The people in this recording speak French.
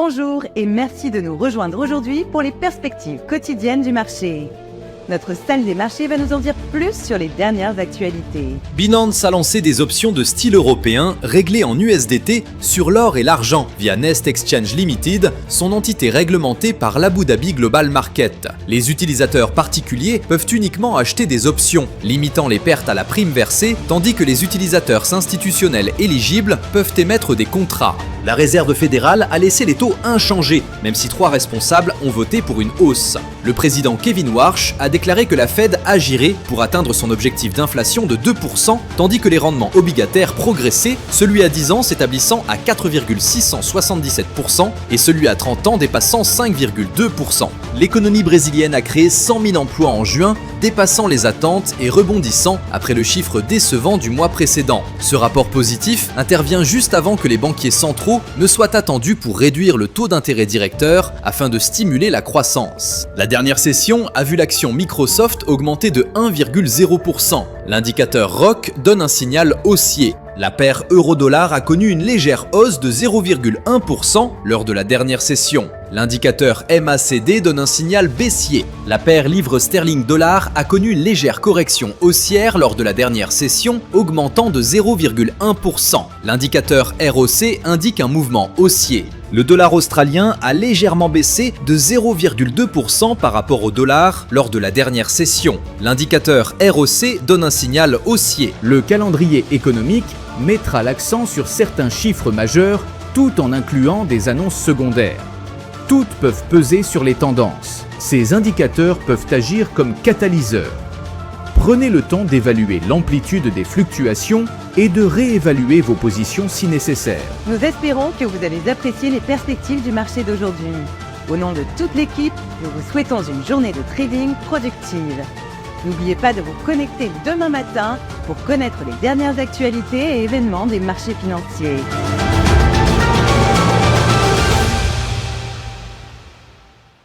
Bonjour et merci de nous rejoindre aujourd'hui pour les perspectives quotidiennes du marché. Notre salle des marchés va nous en dire plus sur les dernières actualités. Binance a lancé des options de style européen réglées en USDT sur l'or et l'argent via Nest Exchange Limited, son entité réglementée par l'Abu Dhabi Global Market. Les utilisateurs particuliers peuvent uniquement acheter des options, limitant les pertes à la prime versée, tandis que les utilisateurs institutionnels éligibles peuvent émettre des contrats. La Réserve fédérale a laissé les taux inchangés, même si 3 responsables ont voté pour une hausse. Le président Kevin Warsh a déclaré que la Fed agirait pour atteindre son objectif d'inflation de 2%, tandis que les rendements obligataires progressaient, celui à 10 ans s'établissant à 4,677% et celui à 30 ans dépassant 5,2%. L'économie brésilienne a créé 100 000 emplois en juin, dépassant les attentes et rebondissant après le chiffre décevant du mois précédent. Ce rapport positif intervient juste avant que les banquiers centraux ne soient attendus pour réduire le taux d'intérêt directeur afin de stimuler la croissance. La dernière session a vu l'action Microsoft augmenter de 1,0%. L'indicateur ROC donne un signal haussier. La paire euro-dollar a connu une légère hausse de 0,1% lors de la dernière session. L'indicateur MACD donne un signal baissier. La paire livre sterling-dollar a connu une légère correction haussière lors de la dernière session, augmentant de 0,1%. L'indicateur ROC indique un mouvement haussier. Le dollar australien a légèrement baissé de 0,2% par rapport au dollar lors de la dernière session. L'indicateur ROC donne un signal haussier. Le calendrier économique mettra l'accent sur certains chiffres majeurs tout en incluant des annonces secondaires. Toutes peuvent peser sur les tendances. Ces indicateurs peuvent agir comme catalyseurs. Prenez le temps d'évaluer l'amplitude des fluctuations et de réévaluer vos positions si nécessaire. Nous espérons que vous avez apprécié les perspectives du marché d'aujourd'hui. Au nom de toute l'équipe, nous vous souhaitons une journée de trading productive. N'oubliez pas de vous connecter demain matin pour connaître les dernières actualités et événements des marchés financiers.